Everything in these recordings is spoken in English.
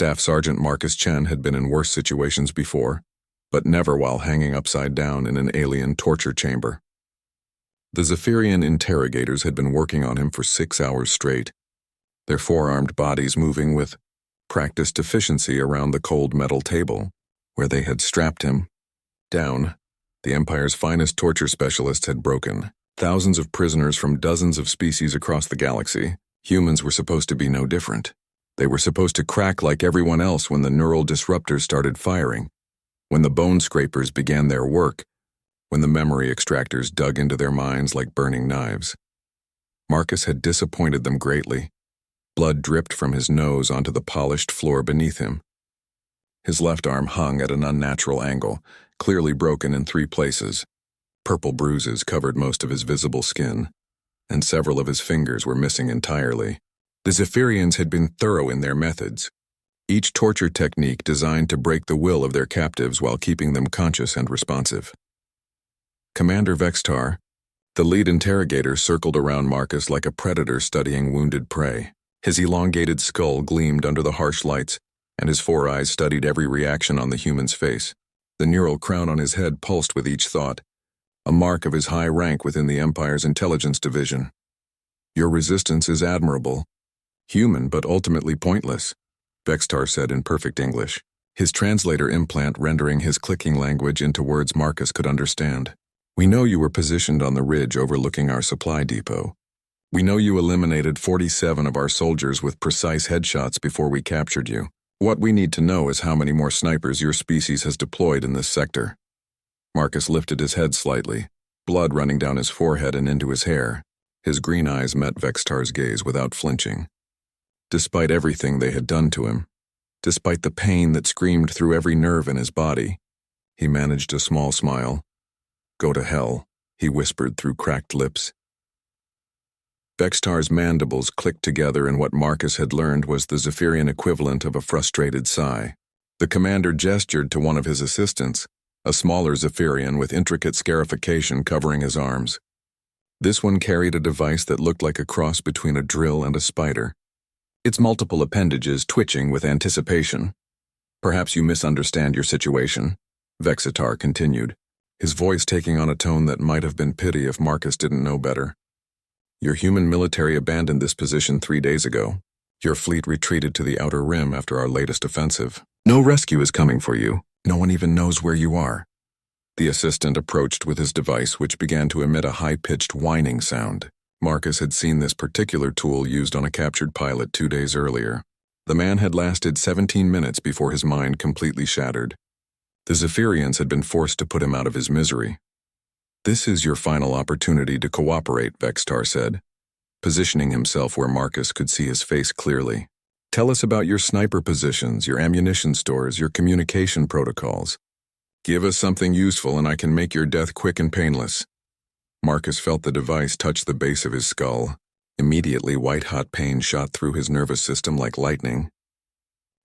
Staff Sergeant Marcus Chen had been in worse situations before, but never while hanging upside down in an alien torture chamber. The Zephyrian interrogators had been working on him for 6 hours straight, their four-armed bodies moving with practiced efficiency around the cold metal table, where they had strapped him down. The Empire's finest torture specialists had broken thousands of prisoners from dozens of species across the galaxy. Humans were supposed to be no different. They were supposed to crack like everyone else when the neural disruptors started firing, when the bone scrapers began their work, when the memory extractors dug into their minds like burning knives. Marcus had disappointed them greatly. Blood dripped from his nose onto the polished floor beneath him. His left arm hung at an unnatural angle, clearly broken in 3 places. Purple bruises covered most of his visible skin, and several of his fingers were missing entirely. The Zephyrians had been thorough in their methods, each torture technique designed to break the will of their captives while keeping them conscious and responsive. Commander Vextar, the lead interrogator, circled around Marcus like a predator studying wounded prey. His elongated skull gleamed under the harsh lights, and his 4 eyes studied every reaction on the human's face. The neural crown on his head pulsed with each thought, a mark of his high rank within the Empire's intelligence division. "Your resistance is admirable. Human, but ultimately pointless," Vextar said in perfect English, his translator implant rendering his clicking language into words Marcus could understand. "We know you were positioned on the ridge overlooking our supply depot. We know you eliminated 47 of our soldiers with precise headshots before we captured you. What we need to know is how many more snipers your species has deployed in this sector." Marcus lifted his head slightly, blood running down his forehead and into his hair. His green eyes met Vextar's gaze without flinching. Despite everything they had done to him, despite the pain that screamed through every nerve in his body, he managed a small smile. "Go to hell," he whispered through cracked lips. Vextar's mandibles clicked together in what Marcus had learned was the Zephyrian equivalent of a frustrated sigh. The commander gestured to one of his assistants, a smaller Zephyrian with intricate scarification covering his arms. This one carried a device that looked like a cross between a drill and a spider, its multiple appendages twitching with anticipation. "Perhaps you misunderstand your situation," Vexitar continued, his voice taking on a tone that might have been pity if Marcus didn't know better. "Your human military abandoned this position 3 days ago. Your fleet retreated to the Outer Rim after our latest offensive. No rescue is coming for you. No one even knows where you are." The assistant approached with his device, which began to emit a high-pitched whining sound. Marcus had seen this particular tool used on a captured pilot 2 days earlier. The man had lasted 17 minutes before his mind completely shattered. The Zephyrians had been forced to put him out of his misery. "This is your final opportunity to cooperate," Vextar said, positioning himself where Marcus could see his face clearly. "Tell us about your sniper positions, your ammunition stores, your communication protocols. Give us something useful and I can make your death quick and painless." Marcus felt the device touch the base of his skull. Immediately, white-hot pain shot through his nervous system like lightning.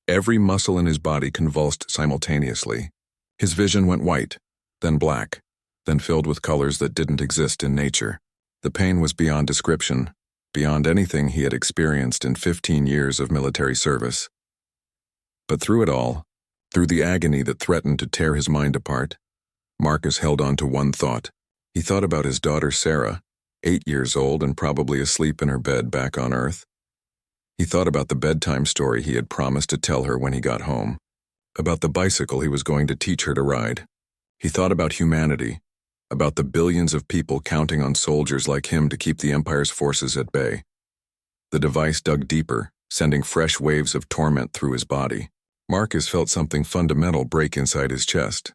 Every muscle in his body convulsed simultaneously. His vision went white, then black, then filled with colors that didn't exist in nature. The pain was beyond description, beyond anything he had experienced in 15 years of military service. But through it all, through the agony that threatened to tear his mind apart, Marcus held on to one thought. He thought about his daughter Sarah, 8 years old and probably asleep in her bed back on Earth. He thought about the bedtime story he had promised to tell her when he got home, about the bicycle he was going to teach her to ride. He thought about humanity, about the billions of people counting on soldiers like him to keep the Empire's forces at bay. The device dug deeper, sending fresh waves of torment through his body. Marcus felt something fundamental break inside his chest.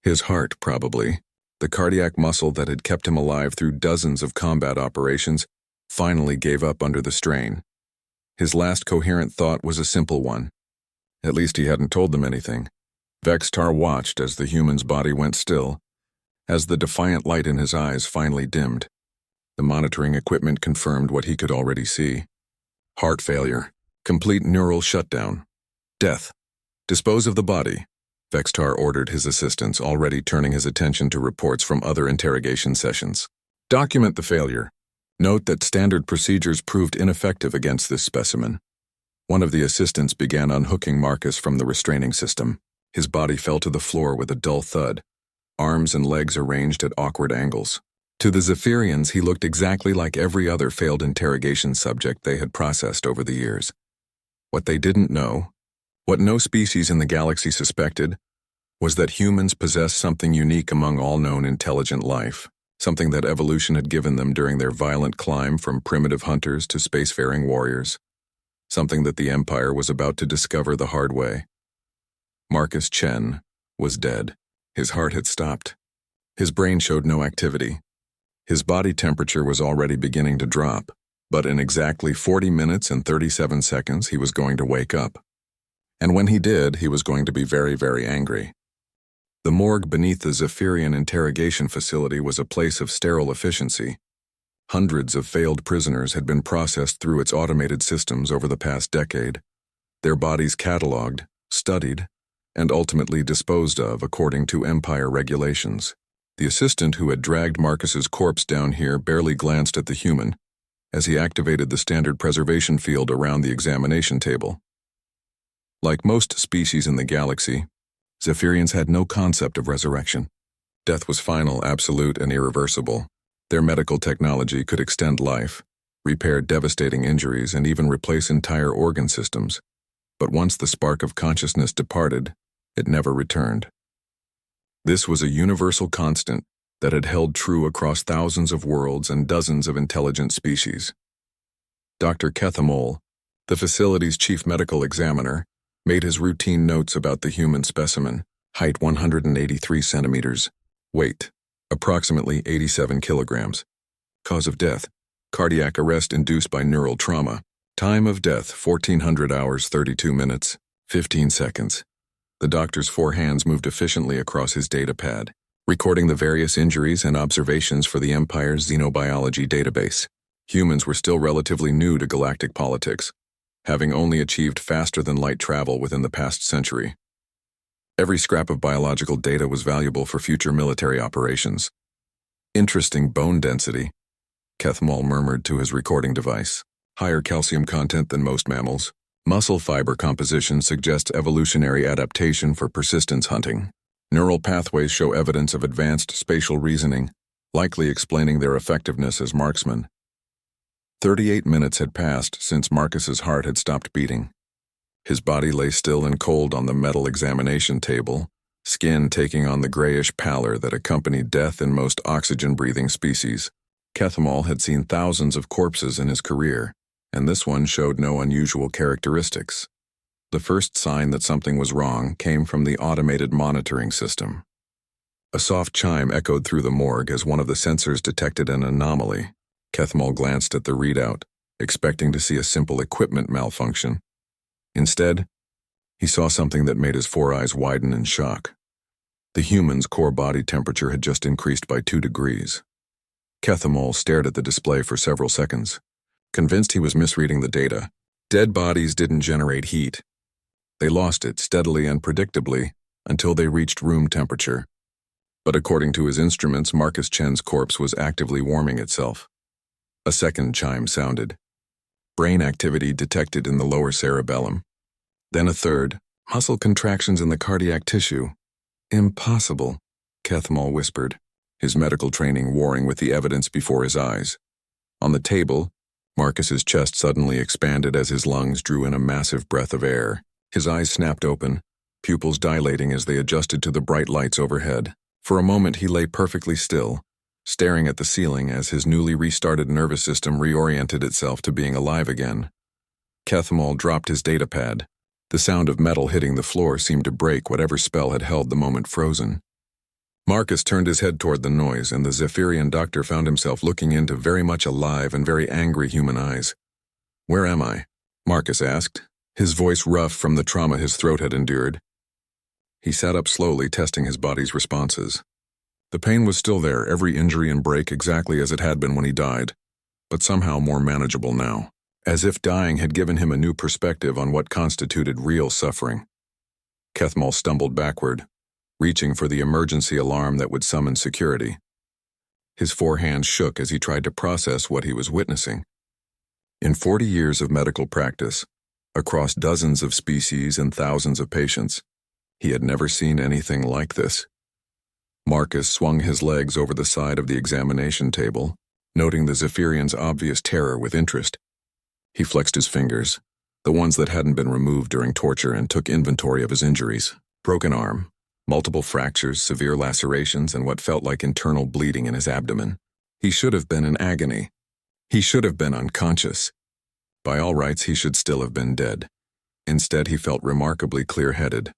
His heart, probably. The cardiac muscle that had kept him alive through dozens of combat operations finally gave up under the strain. His last coherent thought was a simple one. At least he hadn't told them anything. Vextar watched as the human's body went still, as the defiant light in his eyes finally dimmed. The monitoring equipment confirmed what he could already see. Heart failure, complete neural shutdown, death. Dispose of the body, Vextar ordered his assistants, already turning his attention to reports from other interrogation sessions. Document the failure. Note that standard procedures proved ineffective against this specimen. One of the assistants began unhooking Marcus from the restraining system. His body fell to the floor with a dull thud, arms and legs arranged at awkward angles. To the Zephyrians, he looked exactly like every other failed interrogation subject they had processed over the years. What they didn't know, what no species in the galaxy suspected, was that humans possessed something unique among all known intelligent life, something that evolution had given them during their violent climb from primitive hunters to spacefaring warriors, something that the Empire was about to discover the hard way. Marcus Chen was dead. His heart had stopped. His brain showed no activity. His body temperature was already beginning to drop, but in exactly 40 minutes and 37 seconds he was going to wake up. And when he did, he was going to be very, very angry. The morgue beneath the Zephyrian interrogation facility was a place of sterile efficiency. Hundreds of failed prisoners had been processed through its automated systems over the past decade, their bodies catalogued, studied, and ultimately disposed of according to Empire regulations. The assistant who had dragged Marcus's corpse down here barely glanced at the human as he activated the standard preservation field around the examination table. Like most species in the galaxy, Zephyrians had no concept of resurrection. Death was final, absolute, and irreversible. Their medical technology could extend life, repair devastating injuries, and even replace entire organ systems. But once the spark of consciousness departed, it never returned. This was a universal constant that had held true across thousands of worlds and dozens of intelligent species. Dr. Kethamol, the facility's chief medical examiner, made his routine notes about the human specimen: height 183 centimeters, weight approximately 87 kilograms, cause of death, cardiac arrest induced by neural trauma, time of death 1400 hours 32 minutes, 15 seconds. The doctor's 4 hands moved efficiently across his data pad, recording the various injuries and observations for the Empire's xenobiology database. Humans were still relatively new to galactic politics, having only achieved faster-than-light travel within the past century. Every scrap of biological data was valuable for future military operations. Interesting bone density, Kethmal murmured to his recording device. Higher calcium content than most mammals. Muscle fiber composition suggests evolutionary adaptation for persistence hunting. Neural pathways show evidence of advanced spatial reasoning, likely explaining their effectiveness as marksmen. 38 minutes had passed since Marcus's heart had stopped beating. His body lay still and cold on the metal examination table, skin taking on the grayish pallor that accompanied death in most oxygen-breathing species. Kethamol had seen thousands of corpses in his career, and this one showed no unusual characteristics. The first sign that something was wrong came from the automated monitoring system. A soft chime echoed through the morgue as one of the sensors detected an anomaly. Kethamol glanced at the readout, expecting to see a simple equipment malfunction. Instead, he saw something that made his 4 eyes widen in shock. The human's core body temperature had just increased by 2 degrees. Kethamol stared at the display for several seconds, convinced he was misreading the data. Dead bodies didn't generate heat. They lost it steadily and predictably until they reached room temperature. But according to his instruments, Marcus Chen's corpse was actively warming itself. A second chime sounded. Brain activity detected in the lower cerebellum. Then a third, muscle contractions in the cardiac tissue. Impossible, Kethamol whispered, his medical training warring with the evidence before his eyes. On the table, Marcus's chest suddenly expanded as his lungs drew in a massive breath of air. His eyes snapped open, pupils dilating as they adjusted to the bright lights overhead. For a moment he lay perfectly still, staring at the ceiling as his newly restarted nervous system reoriented itself to being alive again. Kethamol dropped his datapad. The sound of metal hitting the floor seemed to break whatever spell had held the moment frozen. Marcus turned his head toward the noise, and the Zephyrian doctor found himself looking into very much alive and very angry human eyes. "Where am I?" Marcus asked, his voice rough from the trauma his throat had endured. He sat up slowly, testing his body's responses. The pain was still there, every injury and break exactly as it had been when he died, but somehow more manageable now, as if dying had given him a new perspective on what constituted real suffering. Kethamol stumbled backward, reaching for the emergency alarm that would summon security. His 4 hands shook as he tried to process what he was witnessing. In 40 years of medical practice, across dozens of species and thousands of patients. He had never seen anything like this. Marcus swung his legs over the side of the examination table, noting the Zephyrian's obvious terror with interest. He flexed his fingers, the ones that hadn't been removed during torture, and took inventory of his injuries. Broken arm, multiple fractures, severe lacerations, and what felt like internal bleeding in his abdomen. He should have been in agony. He should have been unconscious. By all rights, he should still have been dead. Instead, he felt remarkably clear-headed.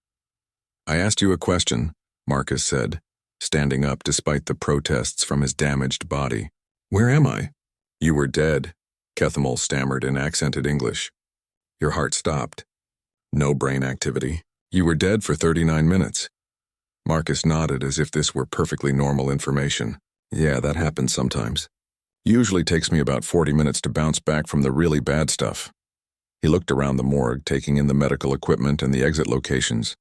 "I asked you a question," Marcus said, standing up despite the protests from his damaged body. "Where am I?" "You were dead," Kethamel stammered in accented English. Your heart stopped. No brain activity. "You were dead for 39 minutes. Marcus nodded as if this were perfectly normal information. "Yeah, that happens sometimes. Usually takes me about 40 minutes to bounce back from the really bad stuff." He looked around the morgue, taking in the medical equipment and the exit locations.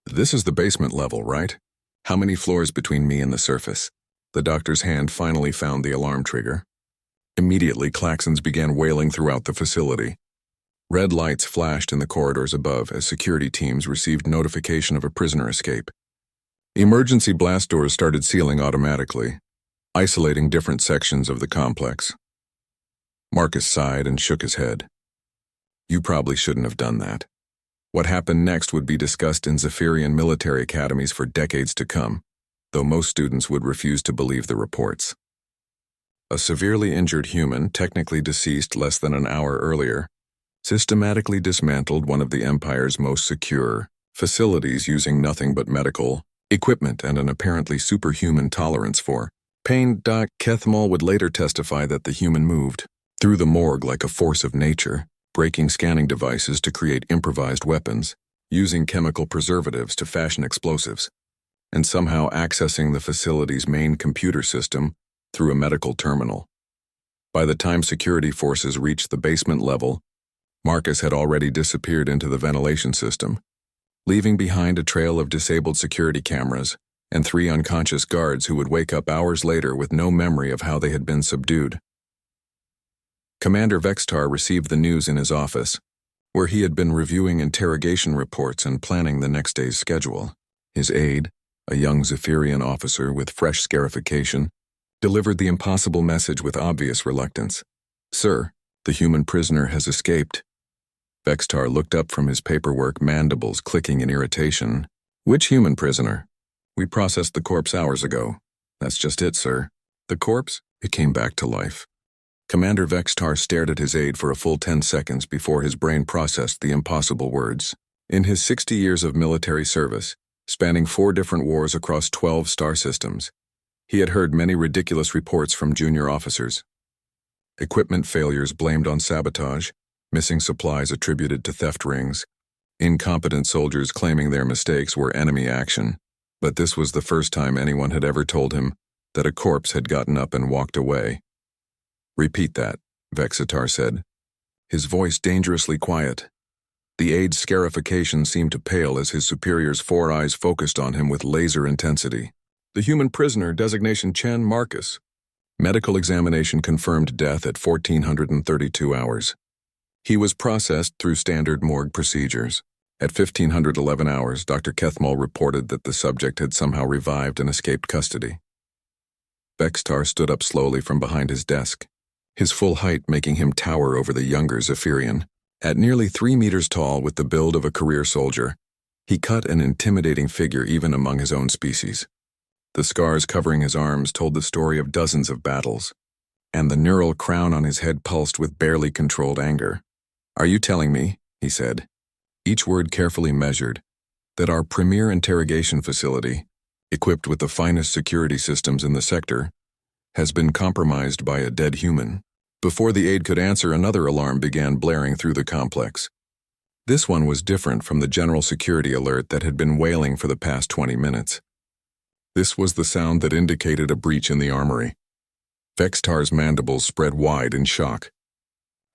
"This is the basement level, right? How many floors between me and the surface?" The doctor's hand finally found the alarm trigger. Immediately, klaxons began wailing throughout the facility. Red lights flashed in the corridors above as security teams received notification of a prisoner escape. Emergency blast doors started sealing automatically, isolating different sections of the complex. Marcus sighed and shook his head. "You probably shouldn't have done that." What happened next would be discussed in Zephyrian military academies for decades to come, though most students would refuse to believe the reports. A severely injured human, technically deceased less than an hour earlier, systematically dismantled one of the Empire's most secure facilities using nothing but medical equipment and an apparently superhuman tolerance for pain. Kethamel would later testify that the human moved through the morgue like a force of nature, breaking scanning devices to create improvised weapons, using chemical preservatives to fashion explosives, and somehow accessing the facility's main computer system through a medical terminal. By the time security forces reached the basement level, Marcus had already disappeared into the ventilation system, leaving behind a trail of disabled security cameras and 3 unconscious guards who would wake up hours later with no memory of how they had been subdued. Commander Vextar received the news in his office, where he had been reviewing interrogation reports and planning the next day's schedule. His aide, a young Zephyrian officer with fresh scarification, delivered the impossible message with obvious reluctance. "Sir, the human prisoner has escaped." Vextar looked up from his paperwork, mandibles clicking in irritation. "Which human prisoner?" "We processed the corpse hours ago." "That's just it, sir." "The corpse?" It came back to life. Commander Vextar stared at his aide for a full 10 seconds before his brain processed the impossible words. In his 60 years of military service, spanning 4 different wars across 12 star systems, he had heard many ridiculous reports from junior officers. Equipment failures blamed on sabotage, missing supplies attributed to theft rings, incompetent soldiers claiming their mistakes were enemy action. But this was the first time anyone had ever told him that a corpse had gotten up and walked away. "Repeat that," Vextar said, his voice dangerously quiet. The aide's scarification seemed to pale as his superior's 4 eyes focused on him with laser intensity. "The human prisoner, designation Chen Marcus." Medical examination confirmed death at 1432 hours. He was processed through standard morgue procedures. At 1511 hours, Dr. Kethamel reported that the subject had somehow revived and escaped custody. Vextar stood up slowly from behind his desk, his full height making him tower over the younger Zephyrian. At nearly 3 meters tall with the build of a career soldier, he cut an intimidating figure even among his own species. The scars covering his arms told the story of dozens of battles, and the neural crown on his head pulsed with barely controlled anger. "Are you telling me," he said, each word carefully measured, "that our premier interrogation facility, equipped with the finest security systems in the sector, has been compromised by a dead human?" Before the aide could answer, another alarm began blaring through the complex. This one was different from the general security alert that had been wailing for the past 20 minutes. This was the sound that indicated a breach in the armory. Vextar's mandibles spread wide in shock.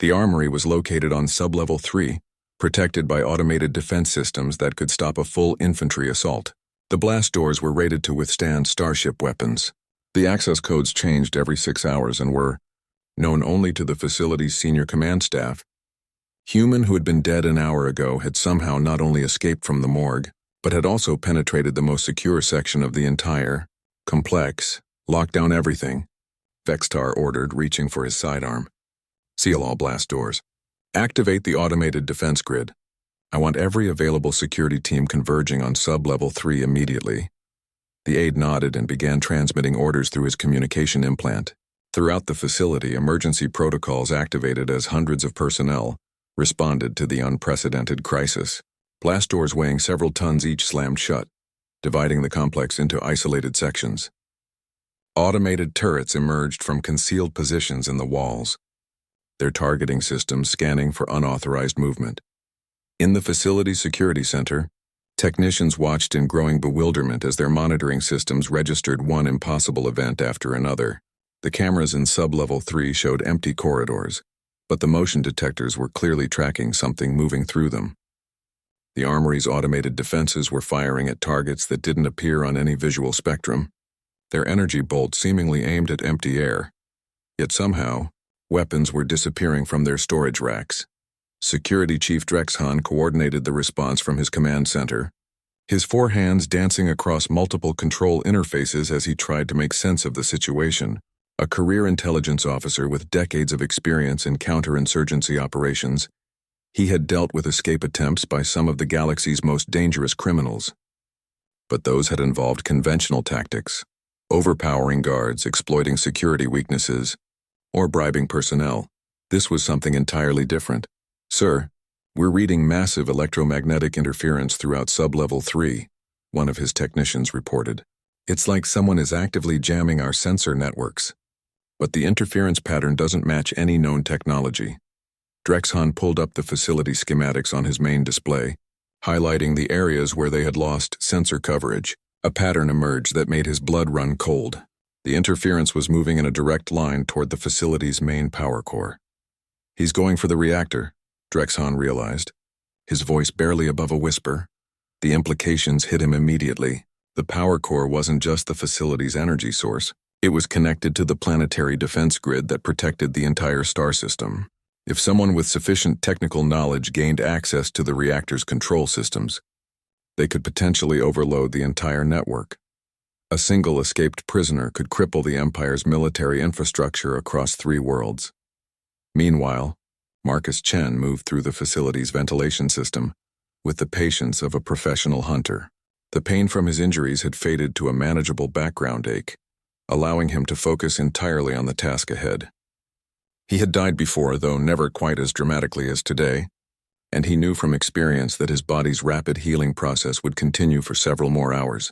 The armory was located on sublevel 3, protected by automated defense systems that could stop a full infantry assault. The blast doors were rated to withstand starship weapons. The access codes changed every 6 hours and were known only to the facility's senior command staff. Human who had been dead an hour ago had somehow not only escaped from the morgue, but had also penetrated the most secure section of the entire complex. Lock down everything, Vextar ordered, reaching for his sidearm. Seal all blast doors. Activate the automated defense grid. I want every available security team converging on sub-level 3 immediately. The aide nodded and began transmitting orders through his communication implant. Throughout the facility, emergency protocols activated as hundreds of personnel responded to the unprecedented crisis. Blast doors weighing several tons each slammed shut, dividing the complex into isolated sections. Automated turrets emerged from concealed positions in the walls, their targeting systems scanning for unauthorized movement. In the facility's security center, technicians watched in growing bewilderment as their monitoring systems registered one impossible event after another. The cameras in sub-level 3 showed empty corridors, but the motion detectors were clearly tracking something moving through them. The armory's automated defenses were firing at targets that didn't appear on any visual spectrum, their energy bolts seemingly aimed at empty air. Yet somehow, weapons were disappearing from their storage racks. Security Chief Drexhan coordinated the response from his command center, his four hands dancing across multiple control interfaces as he tried to make sense of the situation. A career intelligence officer with decades of experience in counterinsurgency operations, he had dealt with escape attempts by some of the galaxy's most dangerous criminals. But those had involved conventional tactics, overpowering guards, exploiting security weaknesses, or bribing personnel. This was something entirely different. Sir, we're reading massive electromagnetic interference throughout sub-level 3, one of his technicians reported. It's like someone is actively jamming our sensor networks. But the interference pattern doesn't match any known technology. Drexhan pulled up the facility schematics on his main display, highlighting the areas where they had lost sensor coverage. A pattern emerged that made his blood run cold. The interference was moving in a direct line toward the facility's main power core. He's going for the reactor, Drexhan realized, his voice barely above a whisper. The implications hit him immediately. The power core wasn't just the facility's energy source. It was connected to the planetary defense grid that protected the entire star system. If someone with sufficient technical knowledge gained access to the reactor's control systems, they could potentially overload the entire network. A single escaped prisoner could cripple the Empire's military infrastructure across 3 worlds. Meanwhile, Marcus Chen moved through the facility's ventilation system with the patience of a professional hunter. The pain from his injuries had faded to a manageable background ache, allowing him to focus entirely on the task ahead. He had died before, though never quite as dramatically as today, and he knew from experience that his body's rapid healing process would continue for several more hours.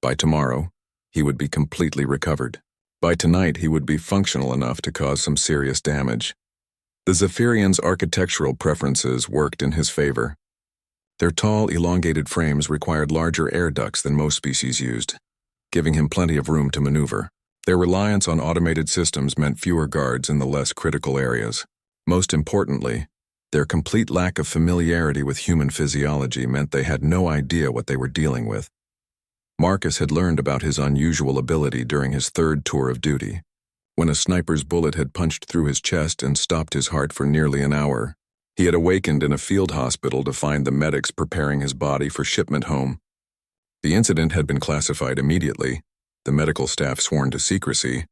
By tomorrow, he would be completely recovered. By tonight, he would be functional enough to cause some serious damage. The Zephyrian's architectural preferences worked in his favor. Their tall, elongated frames required larger air ducts than most species used, giving him plenty of room to maneuver. Their reliance on automated systems meant fewer guards in the less critical areas. Most importantly, their complete lack of familiarity with human physiology meant they had no idea what they were dealing with. Marcus had learned about his unusual ability during his 3rd tour of duty, when a sniper's bullet had punched through his chest and stopped his heart for nearly an hour. He had awakened in a field hospital to find the medics preparing his body for shipment home. The incident had been classified immediately, the medical staff sworn to secrecy,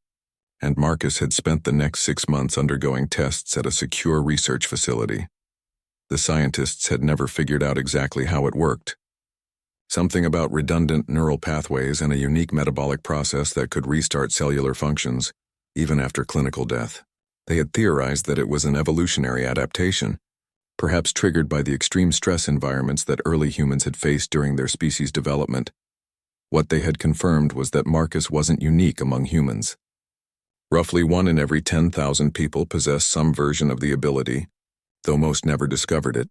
and Marcus had spent the next 6 months undergoing tests at a secure research facility. The scientists had never figured out exactly how it worked. Something about redundant neural pathways and a unique metabolic process that could restart cellular functions, even after clinical death. They had theorized that it was an evolutionary adaptation, perhaps triggered by the extreme stress environments that early humans had faced during their species' development. What they had confirmed was that Marcus wasn't unique among humans. Roughly 1 in every 10,000 people possessed some version of the ability, though most never discovered it.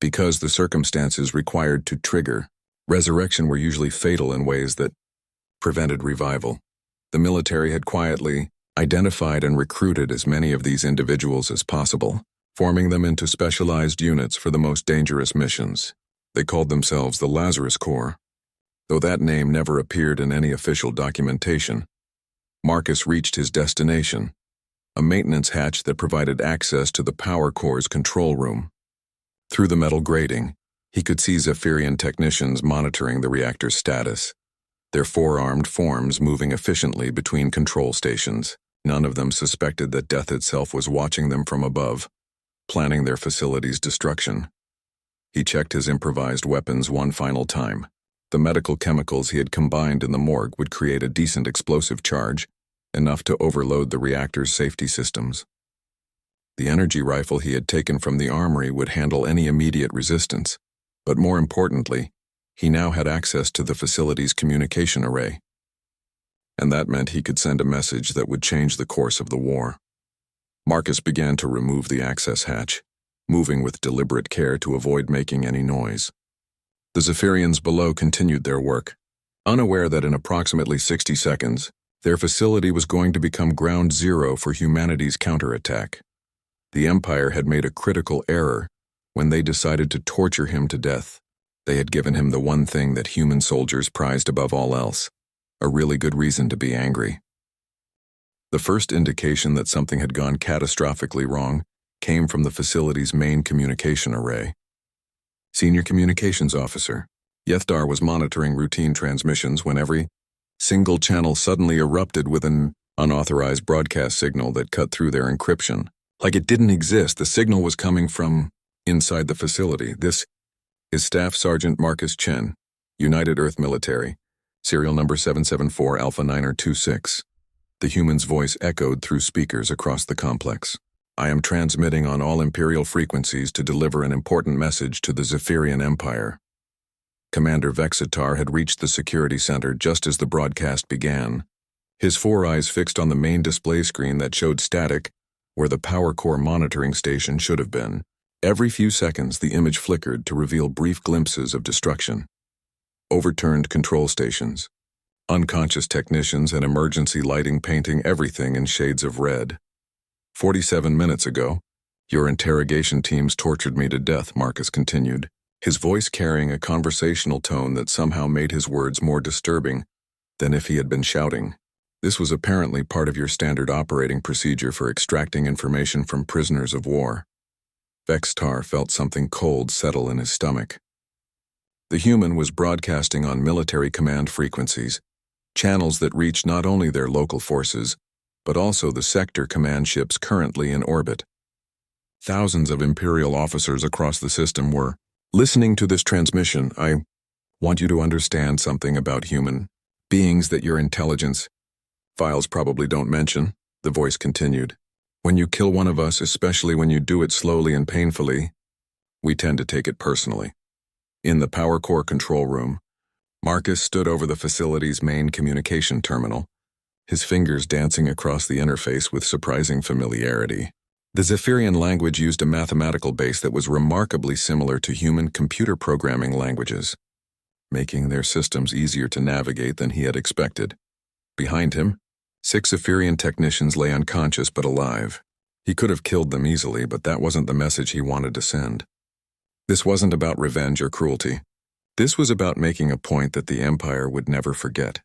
Because the circumstances required to trigger resurrection were usually fatal in ways that prevented revival. The military had quietly identified and recruited as many of these individuals as possible, forming them into specialized units for the most dangerous missions. They called themselves the Lazarus Corps, though that name never appeared in any official documentation. Marcus reached his destination, a maintenance hatch that provided access to the power core's control room. Through the metal grating, he could see Zephyrian technicians monitoring the reactor's status, their four-armed forms moving efficiently between control stations. None of them suspected that death itself was watching them from above, planning their facility's destruction. He checked his improvised weapons one final time. The medical chemicals he had combined in the morgue would create a decent explosive charge, enough to overload the reactor's safety systems. The energy rifle he had taken from the armory would handle any immediate resistance, but more importantly, he now had access to the facility's communication array. And that meant he could send a message that would change the course of the war. Marcus began to remove the access hatch, moving with deliberate care to avoid making any noise. The Zephyrians below continued their work, unaware that in approximately 60 seconds, their facility was going to become ground zero for humanity's counterattack. The Empire had made a critical error when they decided to torture him to death. They had given him the one thing that human soldiers prized above all else, a really good reason to be angry. The first indication that something had gone catastrophically wrong came from the facility's main communication array. Senior Communications Officer Yethdar was monitoring routine transmissions when every single channel suddenly erupted with an unauthorized broadcast signal that cut through their encryption. Like it didn't exist, the signal was coming from inside the facility. This is Staff Sergeant Marcus Chen, United Earth Military, serial number 774 Alpha 926. The human's voice echoed through speakers across the complex. I am transmitting on all Imperial frequencies to deliver an important message to the Zephyrian Empire. Commander Vexitar had reached the security center just as the broadcast began, his four eyes fixed on the main display screen that showed static where the power core monitoring station should have been. Every few seconds, the image flickered to reveal brief glimpses of destruction. Overturned control stations, unconscious technicians, and emergency lighting painting everything in shades of red. 47 minutes ago, your interrogation teams tortured me to death, Marcus continued, his voice carrying a conversational tone that somehow made his words more disturbing than if he had been shouting. This was apparently part of your standard operating procedure for extracting information from prisoners of war. Vexitar felt something cold settle in his stomach. The human was broadcasting on military command frequencies, channels that reached not only their local forces, but also the sector command ships currently in orbit. Thousands of Imperial officers across the system were listening to this transmission. I want you to understand something about human beings that your intelligence files probably don't mention, the voice continued. When you kill one of us, especially when you do it slowly and painfully, we tend to take it personally. In the power core control room, Marcus stood over the facility's main communication terminal, his fingers dancing across the interface with surprising familiarity. The Zephyrian language used a mathematical base that was remarkably similar to human computer programming languages, making their systems easier to navigate than he had expected. Behind him, 6 Zephyrian technicians lay unconscious but alive. He could have killed them easily, but that wasn't the message he wanted to send. This wasn't about revenge or cruelty. This was about making a point that the Empire would never forget.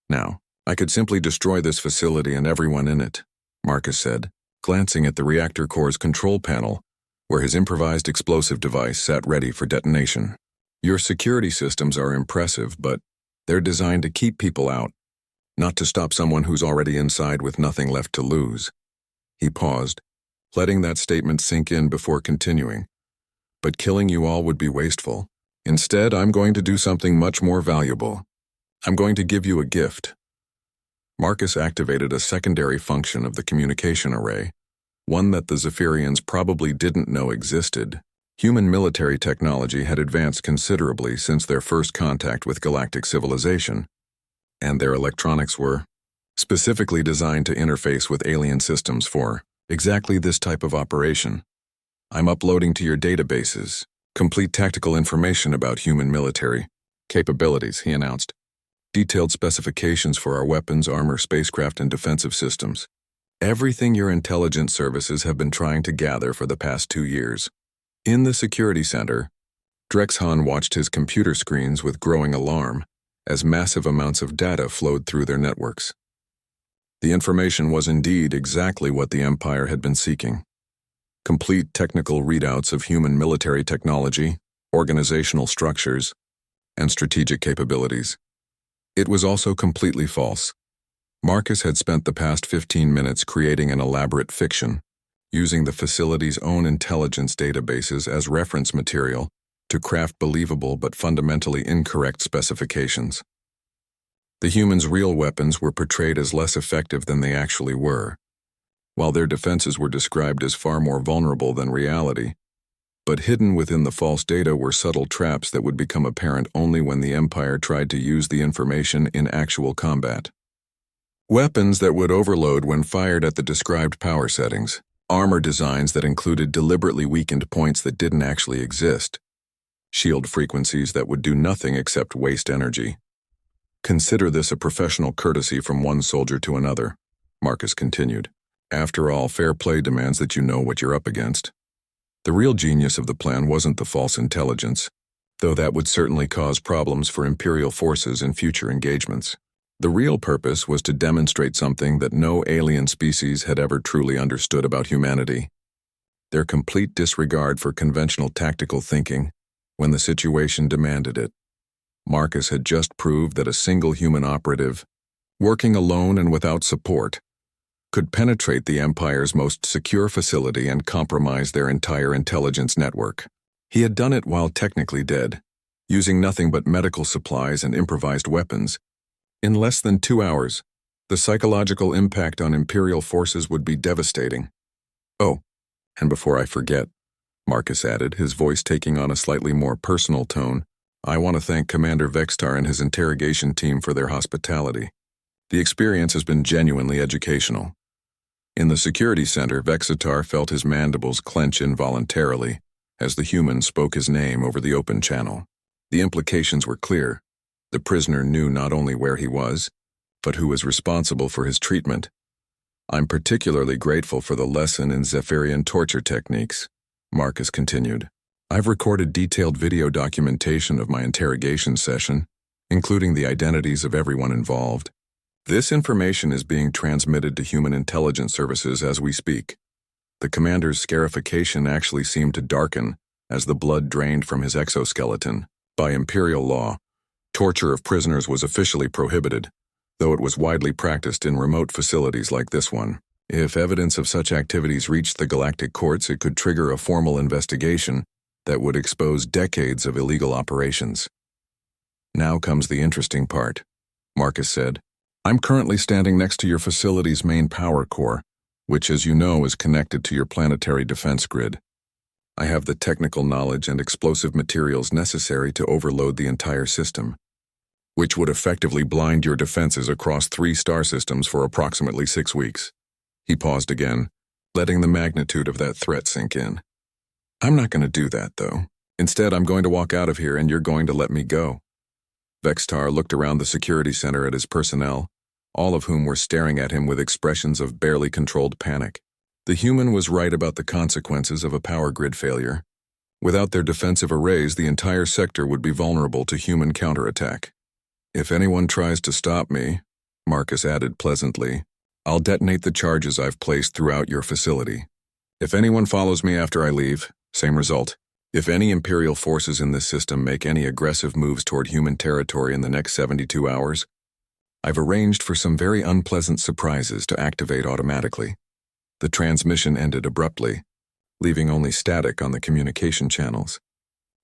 Now, I could simply destroy this facility and everyone in it, Marcus said, glancing at the reactor core's control panel, where his improvised explosive device sat ready for detonation. Your security systems are impressive, but they're designed to keep people out, not to stop someone who's already inside with nothing left to lose. He paused, letting that statement sink in before continuing. But killing you all would be wasteful. Instead, I'm going to do something much more valuable. I'm going to give you a gift. Marcus activated a secondary function of the communication array, one that the Zephyrians probably didn't know existed. Human military technology had advanced considerably since their first contact with galactic civilization, and their electronics were specifically designed to interface with alien systems for exactly this type of operation. I'm uploading to your databases complete tactical information about human military capabilities, he announced. Detailed specifications for our weapons, armor, spacecraft, and defensive systems. Everything your intelligence services have been trying to gather for the past 2 years. In the security center, Drexhan watched his computer screens with growing alarm as massive amounts of data flowed through their networks. The information was indeed exactly what the Empire had been seeking. Complete technical readouts of human military technology, organizational structures, and strategic capabilities. It was also completely false. Marcus had spent the past 15 minutes creating an elaborate fiction, using the facility's own intelligence databases as reference material to craft believable but fundamentally incorrect specifications. The humans' real weapons were portrayed as less effective than they actually were, while their defenses were described as far more vulnerable than reality. But hidden within the false data were subtle traps that would become apparent only when the Empire tried to use the information in actual combat. Weapons that would overload when fired at the described power settings, armor designs that included deliberately weakened points that didn't actually exist, shield frequencies that would do nothing except waste energy. Consider this a professional courtesy from one soldier to another, Marcus continued. After all, fair play demands that you know what you're up against. The real genius of the plan wasn't the false intelligence, though that would certainly cause problems for Imperial forces in future engagements. The real purpose was to demonstrate something that no alien species had ever truly understood about humanity: their complete disregard for conventional tactical thinking when the situation demanded it. Marcus had just proved that a single human operative, working alone and without support, could penetrate the Empire's most secure facility and compromise their entire intelligence network. He had done it while technically dead, using nothing but medical supplies and improvised weapons. In less than 2 hours, the psychological impact on Imperial forces would be devastating. Oh, and before I forget, Marcus added, his voice taking on a slightly more personal tone, I want to thank Commander Vextar and his interrogation team for their hospitality. The experience has been genuinely educational. In the security center, Vexitar felt his mandibles clench involuntarily as the human spoke his name over the open channel. The implications were clear. The prisoner knew not only where he was, but who was responsible for his treatment. I'm particularly grateful for the lesson in Zephyrian torture techniques, Marcus continued. I've recorded detailed video documentation of my interrogation session, including the identities of everyone involved. This information is being transmitted to human intelligence services as we speak. The commander's scarification actually seemed to darken as the blood drained from his exoskeleton. By Imperial law, torture of prisoners was officially prohibited, though it was widely practiced in remote facilities like this one. If evidence of such activities reached the Galactic courts, it could trigger a formal investigation that would expose decades of illegal operations. Now comes the interesting part, Marcus said. I'm currently standing next to your facility's main power core, which, as you know, is connected to your planetary defense grid. I have the technical knowledge and explosive materials necessary to overload the entire system, which would effectively blind your defenses across 3 star systems for approximately 6 weeks. He paused again, letting the magnitude of that threat sink in. I'm not going to do that, though. Instead, I'm going to walk out of here and you're going to let me go. Vextar looked around the security center at his personnel, all of whom were staring at him with expressions of barely controlled panic. The human was right about the consequences of a power grid failure. Without their defensive arrays, the entire sector would be vulnerable to human counterattack. If anyone tries to stop me, Marcus added pleasantly, I'll detonate the charges I've placed throughout your facility. If anyone follows me after I leave, same result. If any Imperial forces in this system make any aggressive moves toward human territory in the next 72 hours, I've arranged for some very unpleasant surprises to activate automatically. The transmission ended abruptly, leaving only static on the communication channels.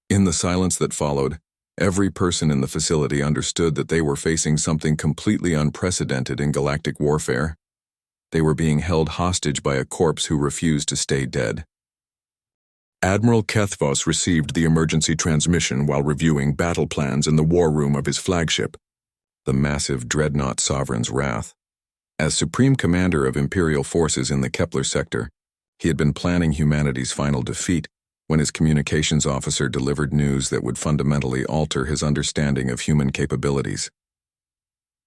In the silence that followed, every person in the facility understood that they were facing something completely unprecedented in galactic warfare. They were being held hostage by a corpse who refused to stay dead. Admiral Kethvos received the emergency transmission while reviewing battle plans in the war room of his flagship, the massive dreadnought Sovereign's Wrath. As Supreme Commander of Imperial forces in the Kepler sector, he had been planning humanity's final defeat when his communications officer delivered news that would fundamentally alter his understanding of human capabilities.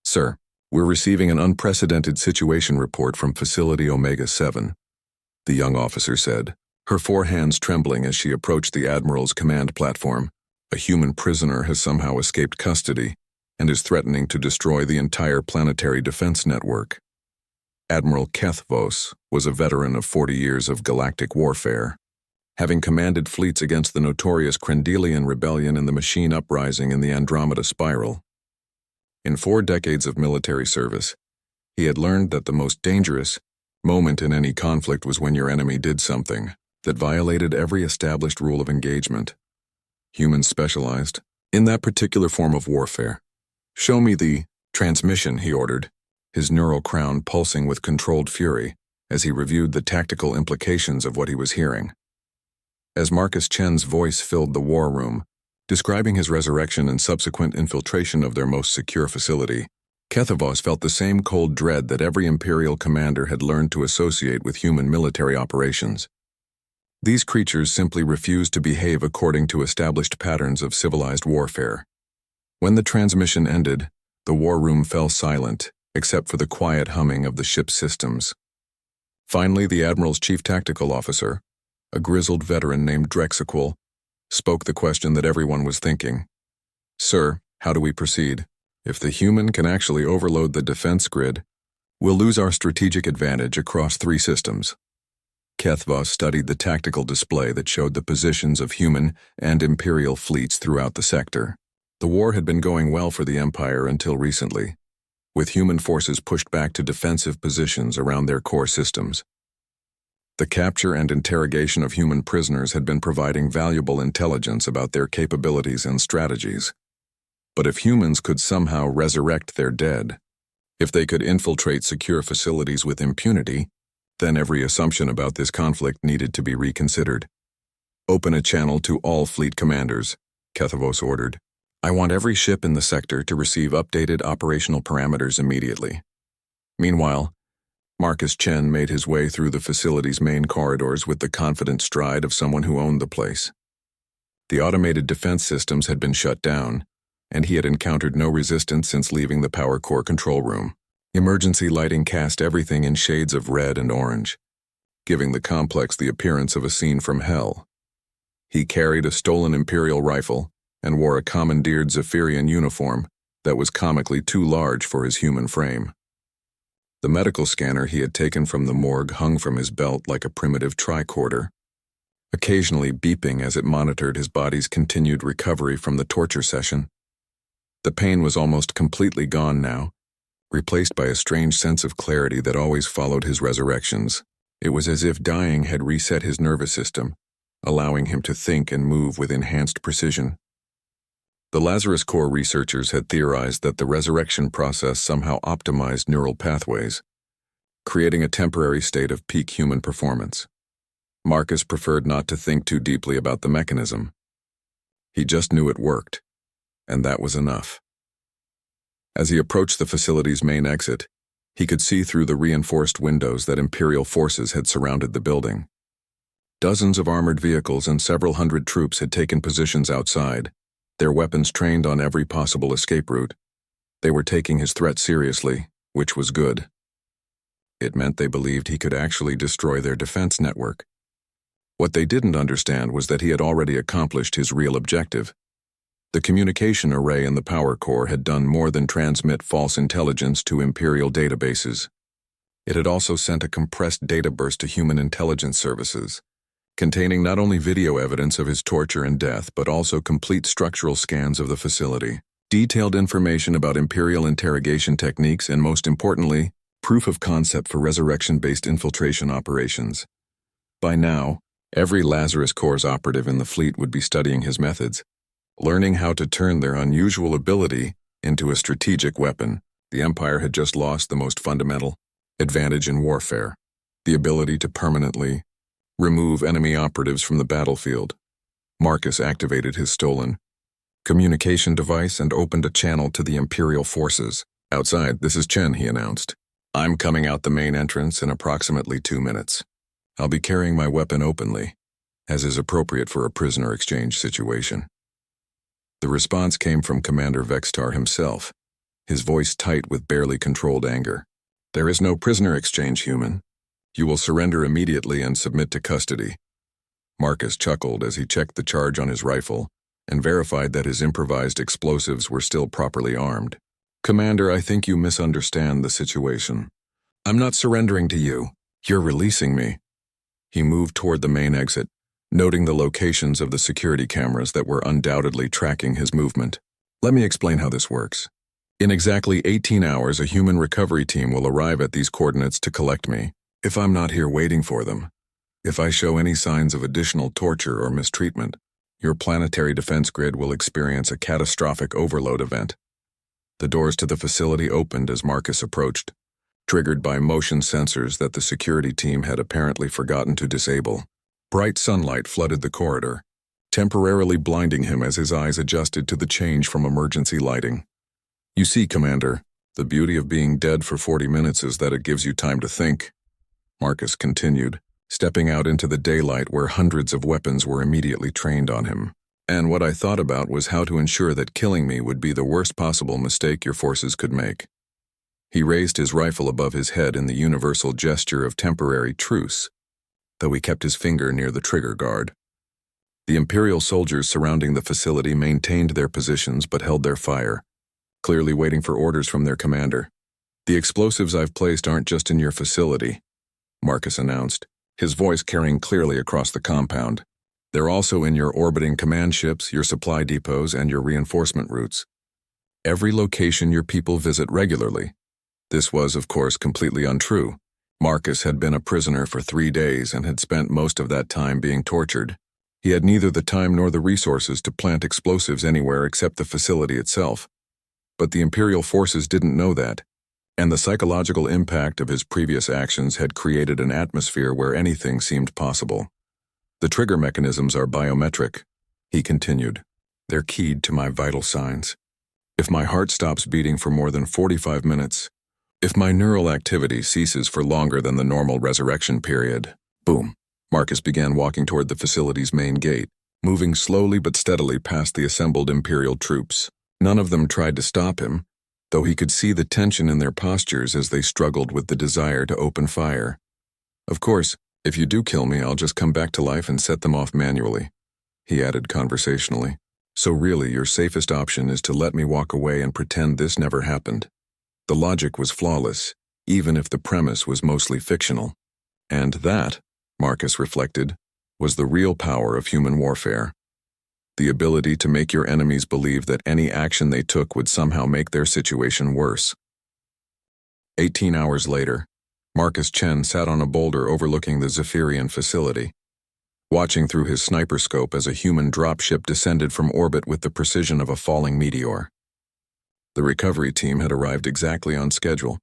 Sir, we're receiving an unprecedented situation report from Facility Omega-7, the young officer said, her 4 hands trembling as she approached the Admiral's command platform. A human prisoner has somehow escaped custody and is threatening to destroy the entire planetary defense network. Admiral Kethvos was a veteran of 40 years of galactic warfare, having commanded fleets against the notorious Krendelian Rebellion and the Machine Uprising in the Andromeda Spiral. In 4 decades of military service, he had learned that the most dangerous moment in any conflict was when your enemy did something that violated every established rule of engagement. Humans specialized in that particular form of warfare. "Show me the transmission," he ordered, his neural crown pulsing with controlled fury as he reviewed the tactical implications of what he was hearing. As Marcus Chen's voice filled the war room, describing his resurrection and subsequent infiltration of their most secure facility, Kethvos felt the same cold dread that every Imperial commander had learned to associate with human military operations. These creatures simply refused to behave according to established patterns of civilized warfare. When the transmission ended, the war room fell silent, except for the quiet humming of the ship's systems. Finally, the Admiral's chief tactical officer, a grizzled veteran named Drexequel, spoke the question that everyone was thinking. "Sir, how do we proceed? If the human can actually overload the defense grid, we'll lose our strategic advantage across 3 systems." Kethvos studied the tactical display that showed the positions of human and Imperial fleets throughout the sector. The war had been going well for the Empire until recently, with human forces pushed back to defensive positions around their core systems. The capture and interrogation of human prisoners had been providing valuable intelligence about their capabilities and strategies. But if humans could somehow resurrect their dead, if they could infiltrate secure facilities with impunity, then every assumption about this conflict needed to be reconsidered. "Open a channel to all fleet commanders," Kethvos ordered. "I want every ship in the sector to receive updated operational parameters immediately." Meanwhile, Marcus Chen made his way through the facility's main corridors with the confident stride of someone who owned the place. The automated defense systems had been shut down, and he had encountered no resistance since leaving the power core control room. Emergency lighting cast everything in shades of red and orange, giving the complex the appearance of a scene from hell. He carried a stolen Imperial rifle and wore a commandeered Zephyrian uniform that was comically too large for his human frame. The medical scanner he had taken from the morgue hung from his belt like a primitive tricorder, occasionally beeping as it monitored his body's continued recovery from the torture session. The pain was almost completely gone now, replaced by a strange sense of clarity that always followed his resurrections. It was as if dying had reset his nervous system, allowing him to think and move with enhanced precision. The Lazarus Core researchers had theorized that the resurrection process somehow optimized neural pathways, creating a temporary state of peak human performance. Marcus preferred not to think too deeply about the mechanism. He just knew it worked, and that was enough. As he approached the facility's main exit, he could see through the reinforced windows that Imperial forces had surrounded the building. Dozens of armored vehicles and several hundred troops had taken positions outside, their weapons trained on every possible escape route. They were taking his threat seriously, which was good. It meant they believed he could actually destroy their defense network. What they didn't understand was that he had already accomplished his real objective. The communication array in the power core had done more than transmit false intelligence to Imperial databases. It had also sent a compressed data burst to human intelligence services, containing not only video evidence of his torture and death, but also complete structural scans of the facility, detailed information about Imperial interrogation techniques, and most importantly, proof of concept for resurrection-based infiltration operations. By now, every Lazarus Corps operative in the fleet would be studying his methods, learning how to turn their unusual ability into a strategic weapon. The Empire had just lost the most fundamental advantage in warfare, the ability to permanently remove enemy operatives from the battlefield. Marcus activated his stolen communication device and opened a channel to the Imperial forces. "Outside, this is Chen," he announced. "I'm coming out the main entrance in approximately 2 minutes. I'll be carrying my weapon openly, as is appropriate for a prisoner exchange situation." The response came from Commander Vextar himself, his voice tight with barely controlled anger. "There is no prisoner exchange, human. You will surrender immediately and submit to custody." Marcus chuckled as he checked the charge on his rifle and verified that his improvised explosives were still properly armed. "Commander, I think you misunderstand the situation. I'm not surrendering to you. You're releasing me. He moved toward the main exit, noting the locations of the security cameras that were undoubtedly tracking his movement. Let me explain how this works. In exactly 18 hours, a human recovery team will arrive at these coordinates to collect me, if I'm not here waiting for them. If I show any signs of additional torture or mistreatment, your planetary defense grid will experience a catastrophic overload event. The doors to the facility opened as Marcus approached, triggered by motion sensors that the security team had apparently forgotten to disable. Bright sunlight flooded the corridor, temporarily blinding him as his eyes adjusted to the change from emergency lighting. You see, Commander, the beauty of being dead for 40 minutes is that it gives you time to think, Marcus continued, stepping out into the daylight where hundreds of weapons were immediately trained on him. And what I thought about was how to ensure that killing me would be the worst possible mistake your forces could make. He raised his rifle above his head in the universal gesture of temporary truce, though he kept his finger near the trigger guard. The Imperial soldiers surrounding the facility maintained their positions but held their fire, clearly waiting for orders from their commander. The explosives I've placed aren't just in your facility, Marcus announced, his voice carrying clearly across the compound. They're also in your orbiting command ships, your supply depots, and your reinforcement routes. Every location your people visit regularly. This was, of course, completely untrue. Marcus had been a prisoner for 3 days and had spent most of that time being tortured. He had neither the time nor the resources to plant explosives anywhere except the facility itself. But the Imperial forces didn't know that, and the psychological impact of his previous actions had created an atmosphere where anything seemed possible. The trigger mechanisms are biometric, he continued. They're keyed to my vital signs. If my heart stops beating for more than 45 minutes, if my neural activity ceases for longer than the normal resurrection period, boom, Marcus began walking toward the facility's main gate, moving slowly but steadily past the assembled Imperial troops. None of them tried to stop him, though he could see the tension in their postures as they struggled with the desire to open fire. Of course, if you do kill me, I'll just come back to life and set them off manually, he added conversationally. So really, your safest option is to let me walk away and pretend this never happened. The logic was flawless, even if the premise was mostly fictional. And that, Marcus reflected, was the real power of human warfare. The ability to make your enemies believe that any action they took would somehow make their situation worse. 18 hours later, Marcus Chen sat on a boulder overlooking the Zephyrian facility, watching through his sniper scope as a human dropship descended from orbit with the precision of a falling meteor. The recovery team had arrived exactly on schedule,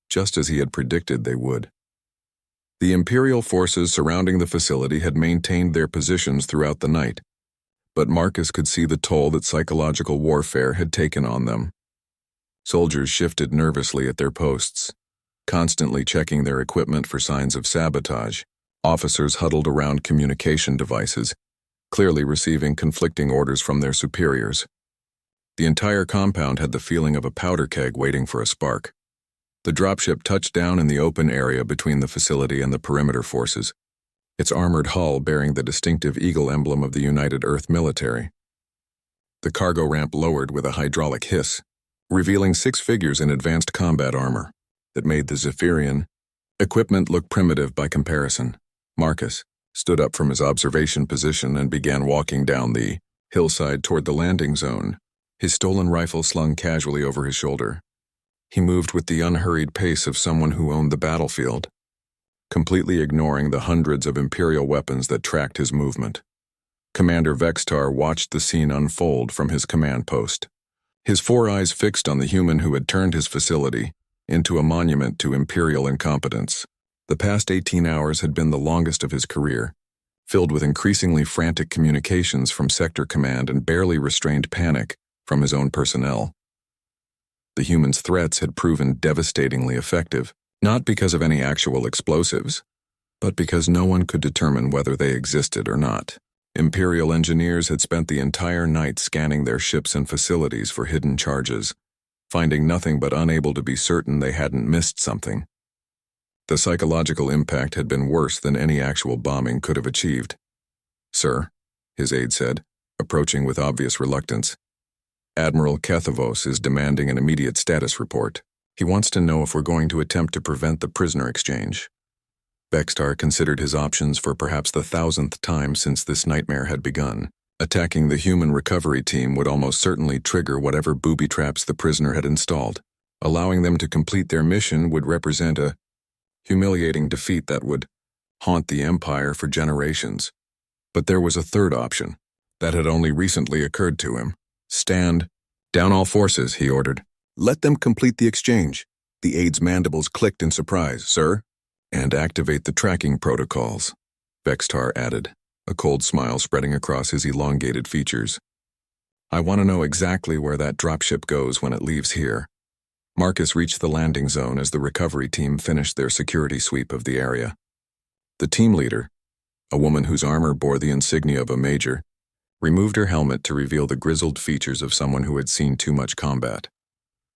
just as he had predicted they would. The Imperial forces surrounding the facility had maintained their positions throughout the night, but Marcus could see the toll that psychological warfare had taken on them. Soldiers shifted nervously at their posts, constantly checking their equipment for signs of sabotage. Officers huddled around communication devices, clearly receiving conflicting orders from their superiors. The entire compound had the feeling of a powder keg waiting for a spark. The dropship touched down in the open area between the facility and the perimeter forces, its armored hull bearing the distinctive eagle emblem of the United Earth military. The cargo ramp lowered with a hydraulic hiss, revealing 6 figures in advanced combat armor that made the Zephyrian equipment look primitive by comparison. Marcus stood up from his observation position and began walking down the hillside toward the landing zone, his stolen rifle slung casually over his shoulder. He moved with the unhurried pace of someone who owned the battlefield, completely ignoring the hundreds of Imperial weapons that tracked his movement. Commander Vextar watched the scene unfold from his command post, his 4 eyes fixed on the human who had turned his facility into a monument to Imperial incompetence. The past 18 hours had been the longest of his career, filled with increasingly frantic communications from Sector Command and barely restrained panic from his own personnel. The human's threats had proven devastatingly effective, not because of any actual explosives, but because no one could determine whether they existed or not. Imperial engineers had spent the entire night scanning their ships and facilities for hidden charges, finding nothing but unable to be certain they hadn't missed something. The psychological impact had been worse than any actual bombing could have achieved. "Sir," his aide said, approaching with obvious reluctance, "Admiral Kethavos is demanding an immediate status report." He wants to know if we're going to attempt to prevent the prisoner exchange. Vextar considered his options for perhaps the 1,000th time since this nightmare had begun. Attacking the human recovery team would almost certainly trigger whatever booby traps the prisoner had installed. Allowing them to complete their mission would represent a humiliating defeat that would haunt the Empire for generations. But there was a third option that had only recently occurred to him. Stand down, all forces, he ordered. Let them complete the exchange. The aide's mandibles clicked in surprise. Sir? And activate the tracking protocols, Vextar added, a cold smile spreading across his elongated features. I want to know exactly where that dropship goes when it leaves here. Marcus reached the landing zone as the recovery team finished their security sweep of the area. The team leader, a woman whose armor bore the insignia of a major, removed her helmet to reveal the grizzled features of someone who had seen too much combat.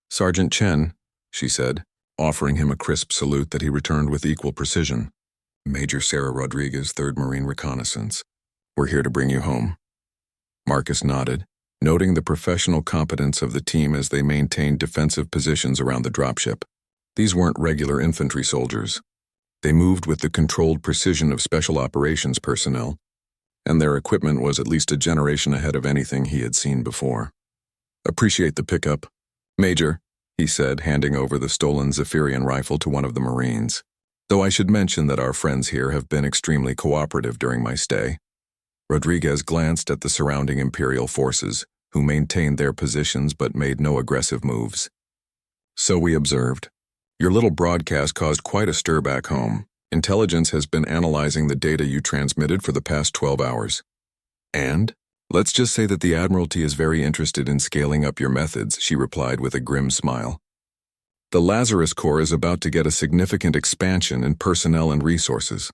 Sergeant Chen, she said, offering him a crisp salute that he returned with equal precision. Major Sarah Rodriguez, 3rd Marine Reconnaissance. We're here to bring you home. Marcus nodded, noting the professional competence of the team as they maintained defensive positions around the dropship. These weren't regular infantry soldiers. They moved with the controlled precision of special operations personnel, and their equipment was at least a generation ahead of anything he had seen before. Appreciate the pickup, Major, he said, handing over the stolen Zephyrian rifle to one of the Marines. Though I should mention that our friends here have been extremely cooperative during my stay. Rodriguez glanced at the surrounding Imperial forces, who maintained their positions but made no aggressive moves. So we observed. Your little broadcast caused quite a stir back home. Intelligence has been analyzing the data you transmitted for the past 12 hours. And? Let's just say that the Admiralty is very interested in scaling up your methods, she replied with a grim smile. The Lazarus Corps is about to get a significant expansion in personnel and resources.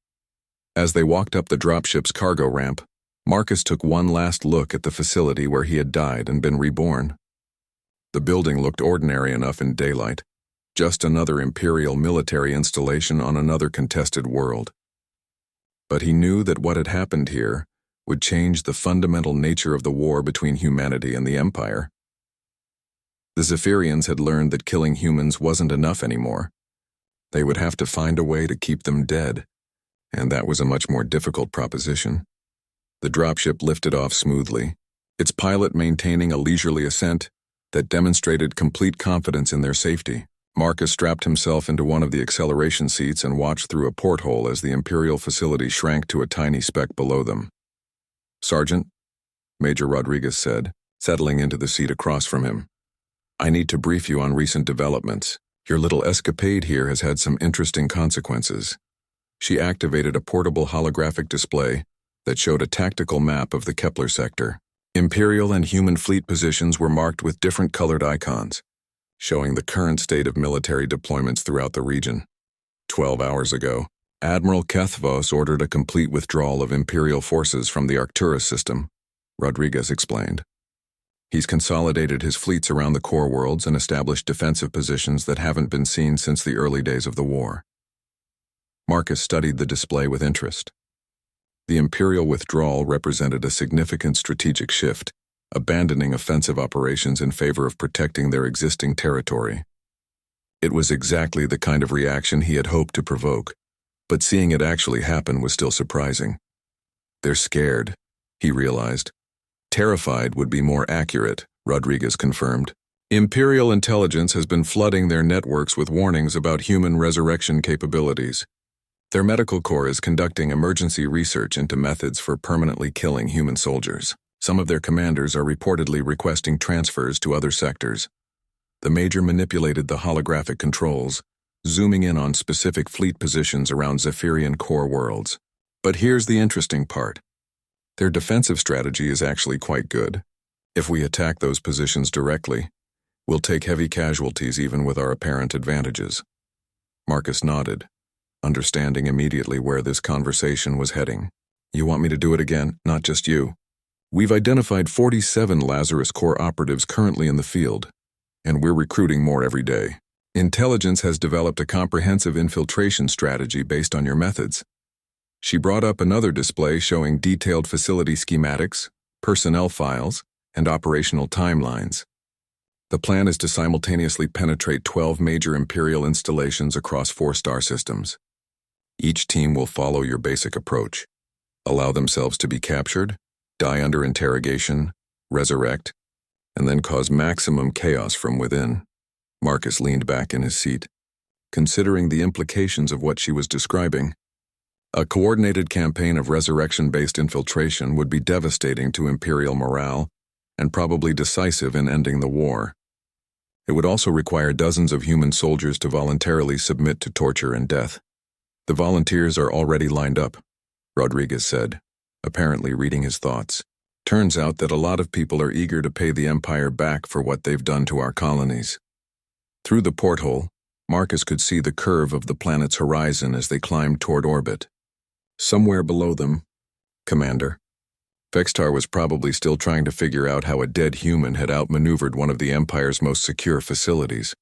As they walked up the dropship's cargo ramp, Marcus took one last look at the facility where he had died and been reborn. The building looked ordinary enough in daylight, just another Imperial military installation on another contested world. But he knew that what had happened here would change the fundamental nature of the war between humanity and the Empire. The Zephyrians had learned that killing humans wasn't enough anymore. They would have to find a way to keep them dead, and that was a much more difficult proposition. The dropship lifted off smoothly, its pilot maintaining a leisurely ascent that demonstrated complete confidence in their safety. Marcus strapped himself into one of the acceleration seats and watched through a porthole as the Imperial facility shrank to a tiny speck below them. Sergeant, Major Rodriguez said, settling into the seat across from him. I need to brief you on recent developments. Your little escapade here has had some interesting consequences. She activated a portable holographic display that showed a tactical map of the Kepler sector. Imperial and human fleet positions were marked with different colored icons, showing the current state of military deployments throughout the region. 12 hours ago, Admiral Kethvos ordered a complete withdrawal of Imperial forces from the Arcturus system, Rodriguez explained. He's consolidated his fleets around the core worlds and established defensive positions that haven't been seen since the early days of the war. Marcus studied the display with interest. The Imperial withdrawal represented a significant strategic shift, abandoning offensive operations in favor of protecting their existing territory. It was exactly the kind of reaction he had hoped to provoke, but seeing it actually happen was still surprising. They're scared, he realized. Terrified would be more accurate, Rodriguez confirmed. Imperial intelligence has been flooding their networks with warnings about human resurrection capabilities. Their medical corps is conducting emergency research into methods for permanently killing human soldiers. Some of their commanders are reportedly requesting transfers to other sectors. The Major manipulated the holographic controls, zooming in on specific fleet positions around Zephyrian core worlds. But here's the interesting part. Their defensive strategy is actually quite good. If we attack those positions directly, we'll take heavy casualties even with our apparent advantages. Marcus nodded, understanding immediately where this conversation was heading. You want me to do it again, not just you? We've identified 47 Lazarus Corps operatives currently in the field, and we're recruiting more every day. Intelligence has developed a comprehensive infiltration strategy based on your methods. She brought up another display showing detailed facility schematics, personnel files, and operational timelines. The plan is to simultaneously penetrate 12 major Imperial installations across 4 star systems. Each team will follow your basic approach. Allow themselves to be captured, die under interrogation, resurrect, and then cause maximum chaos from within. Marcus leaned back in his seat, considering the implications of what she was describing. A coordinated campaign of resurrection-based infiltration would be devastating to Imperial morale and probably decisive in ending the war. It would also require dozens of human soldiers to voluntarily submit to torture and death. The volunteers are already lined up, Rodriguez said, apparently reading his thoughts. Turns out that a lot of people are eager to pay the Empire back for what they've done to our colonies. Through the porthole, Marcus could see the curve of the planet's horizon as they climbed toward orbit. Somewhere below them, Commander. Vextar was probably still trying to figure out how a dead human had outmaneuvered one of the Empire's most secure facilities.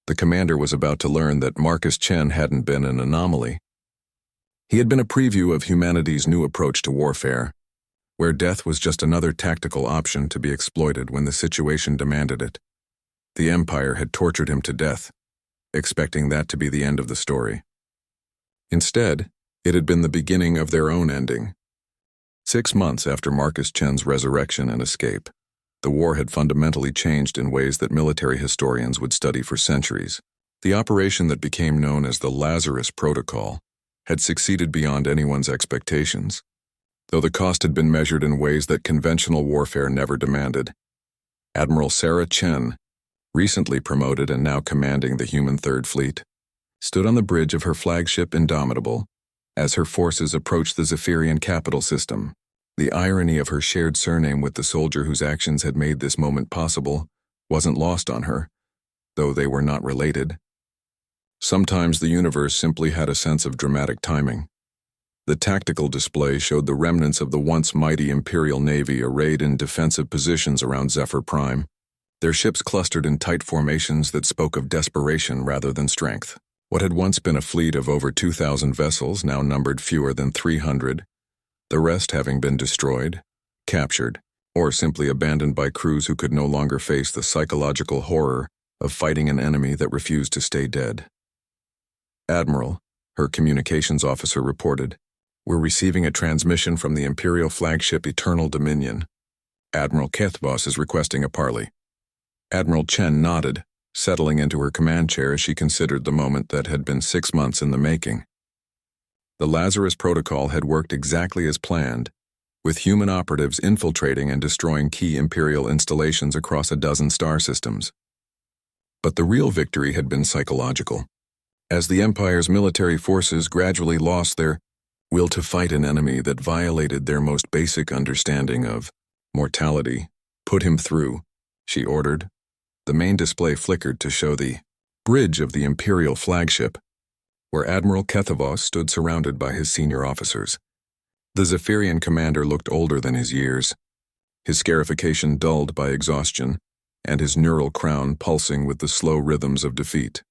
The commander was about to learn that Marcus Chen hadn't been an anomaly. He had been a preview of humanity's new approach to warfare, where death was just another tactical option to be exploited when the situation demanded it. The Empire had tortured him to death, expecting that to be the end of the story. Instead, it had been the beginning of their own ending. 6 months after Marcus Chen's resurrection and escape, the war had fundamentally changed in ways that military historians would study for centuries. The operation that became known as the Lazarus Protocol had succeeded beyond anyone's expectations, though the cost had been measured in ways that conventional warfare never demanded. Admiral Sarah Chen, recently promoted and now commanding the Human Third Fleet, stood on the bridge of her flagship Indomitable as her forces approached the Zephyrian capital system. The irony of her shared surname with the soldier whose actions had made this moment possible wasn't lost on her, though they were not related. Sometimes the universe simply had a sense of dramatic timing. The tactical display showed the remnants of the once mighty Imperial Navy arrayed in defensive positions around Zephyr Prime. Their ships clustered in tight formations that spoke of desperation rather than strength. What had once been a fleet of over 2,000 vessels now numbered fewer than 300, the rest having been destroyed, captured, or simply abandoned by crews who could no longer face the psychological horror of fighting an enemy that refused to stay dead. Admiral, her communications officer reported, "We're receiving a transmission from the Imperial flagship Eternal Dominion. Admiral Kethvos is requesting a parley." Admiral Chen nodded, settling into her command chair as she considered the moment that had been 6 months in the making. The Lazarus Protocol had worked exactly as planned, with human operatives infiltrating and destroying key Imperial installations across a dozen star systems. But the real victory had been psychological. As the Empire's military forces gradually lost their will to fight an enemy that violated their most basic understanding of mortality, "Put him through," she ordered. The main display flickered to show the bridge of the Imperial flagship, where Admiral Kethvos stood surrounded by his senior officers. The Zephyrian commander looked older than his years, his scarification dulled by exhaustion, and his neural crown pulsing with the slow rhythms of defeat.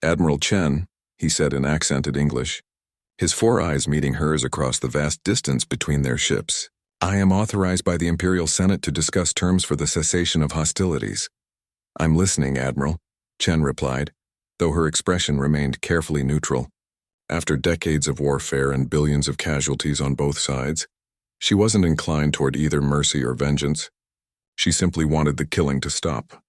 "Admiral Chen," he said in accented English, his 4 eyes meeting hers across the vast distance between their ships. "I am authorized by the Imperial Senate to discuss terms for the cessation of hostilities." "I'm listening, Admiral," Chen replied, though her expression remained carefully neutral. After decades of warfare and billions of casualties on both sides, she wasn't inclined toward either mercy or vengeance. She simply wanted the killing to stop.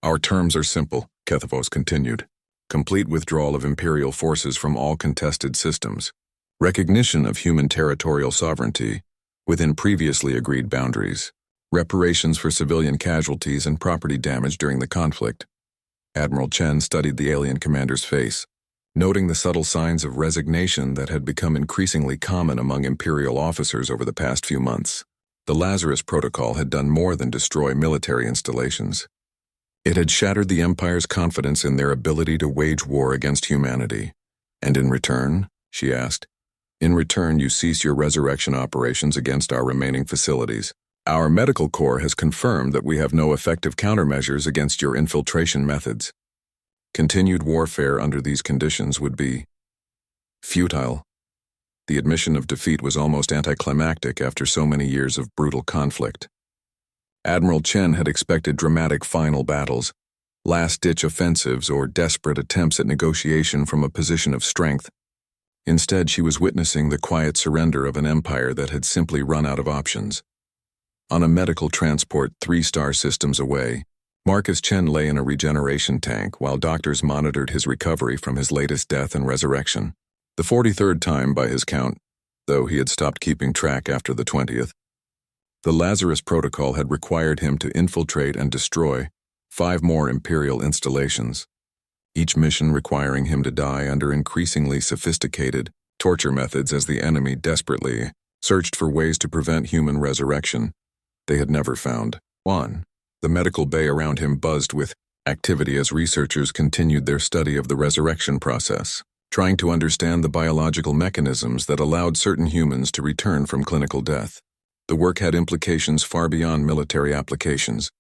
"Our terms are simple," Kethvos continued. "Complete withdrawal of Imperial forces from all contested systems. Recognition of human territorial sovereignty within previously agreed boundaries. Reparations for civilian casualties and property damage during the conflict." Admiral Chen studied the alien commander's face, noting the subtle signs of resignation that had become increasingly common among Imperial officers over the past few months. The Lazarus Protocol had done more than destroy military installations. It had shattered the Empire's confidence in their ability to wage war against humanity. "And in return?" she asked. "In return, you cease your resurrection operations against our remaining facilities. Our medical corps has confirmed that we have no effective countermeasures against your infiltration methods. Continued warfare under these conditions would be futile." The admission of defeat was almost anticlimactic after so many years of brutal conflict. Admiral Chen had expected dramatic final battles, last-ditch offensives, or desperate attempts at negotiation from a position of strength. Instead, she was witnessing the quiet surrender of an empire that had simply run out of options. On a medical transport 3-star systems away, Marcus Chen lay in a regeneration tank while doctors monitored his recovery from his latest death and resurrection. The 43rd time by his count, though he had stopped keeping track after the 20th. The Lazarus Protocol had required him to infiltrate and destroy 5 more Imperial installations, each mission requiring him to die under increasingly sophisticated torture methods as the enemy desperately searched for ways to prevent human resurrection they had never found. 1. The medical bay around him buzzed with activity as researchers continued their study of the resurrection process, trying to understand the biological mechanisms that allowed certain humans to return from clinical death. The work had implications far beyond military applications,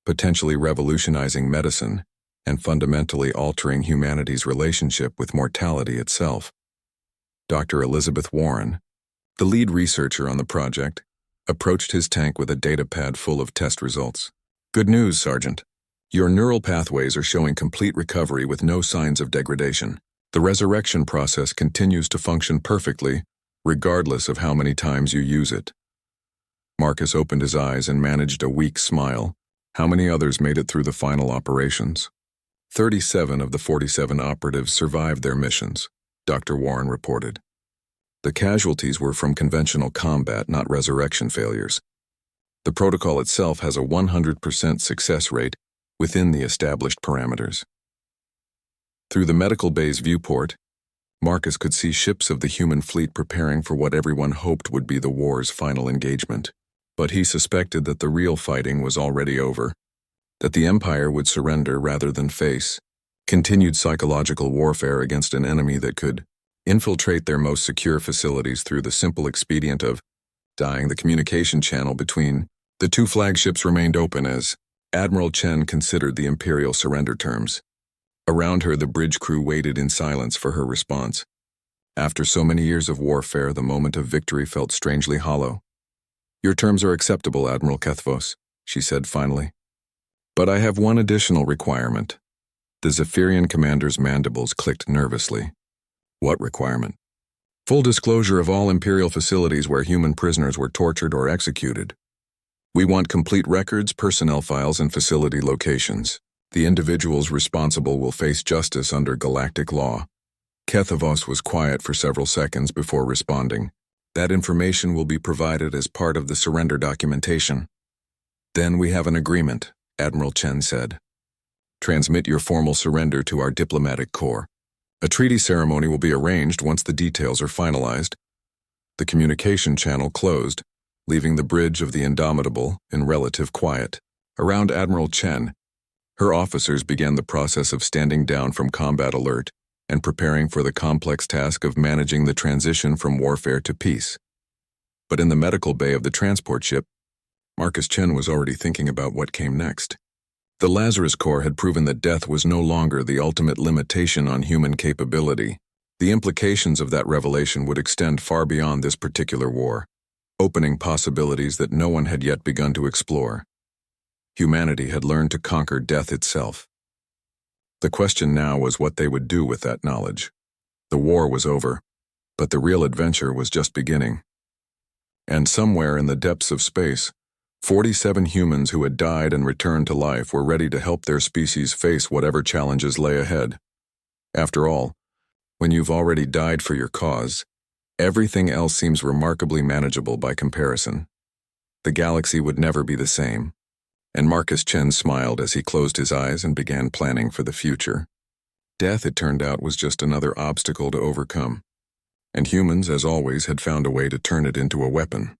potentially revolutionizing medicine and fundamentally altering humanity's relationship with mortality itself. Dr. Elizabeth Warren, the lead researcher on the project, approached his tank with a datapad full of test results. "Good news, Sergeant. Your neural pathways are showing complete recovery with no signs of degradation. The resurrection process continues to function perfectly, regardless of how many times you use it." Marcus opened his eyes and managed a weak smile. How many others made it through the final operations? 37 of the 47 operatives survived their missions, Dr. Warren reported. The casualties were from conventional combat, not resurrection failures. The protocol itself has a 100% success rate within the established parameters. Through the medical bay's viewport, Marcus could see ships of the human fleet preparing for what everyone hoped would be the war's final engagement. But he suspected that the real fighting was already over, that the Empire would surrender rather than face continued psychological warfare against an enemy that could infiltrate their most secure facilities through the simple expedient of dying. The communication channel between the 2 flagships remained open as Admiral Chen considered the Imperial surrender terms. Around her, the bridge crew waited in silence for her response. After so many years of warfare, the moment of victory felt strangely hollow. "Your terms are acceptable, Admiral Kethvos," she said finally. "But I have one additional requirement." The Zephyrian commander's mandibles clicked nervously. "What requirement?" "Full disclosure of all Imperial facilities where human prisoners were tortured or executed. We want complete records, personnel files, and facility locations. The individuals responsible will face justice under galactic law." Kethvos was quiet for several seconds before responding. "That information will be provided as part of the surrender documentation." "Then we have an agreement," Admiral Chen said. "Transmit your formal surrender to our diplomatic corps. A treaty ceremony will be arranged once the details are finalized." The communication channel closed, leaving the bridge of the Indomitable in relative quiet. Around Admiral Chen, her officers began the process of standing down from combat alert and preparing for the complex task of managing the transition from warfare to peace. But in the medical bay of the transport ship, Marcus Chen was already thinking about what came next. The Lazarus Corps had proven that death was no longer the ultimate limitation on human capability. The implications of that revelation would extend far beyond this particular war, opening possibilities that no one had yet begun to explore. Humanity had learned to conquer death itself. The question now was what they would do with that knowledge. The war was over, but the real adventure was just beginning. And somewhere in the depths of space, 47 humans who had died and returned to life were ready to help their species face whatever challenges lay ahead. After all, when you've already died for your cause, everything else seems remarkably manageable by comparison. The galaxy would never be the same. And Marcus Chen smiled as he closed his eyes and began planning for the future. Death, it turned out, was just another obstacle to overcome. And humans, as always, had found a way to turn it into a weapon.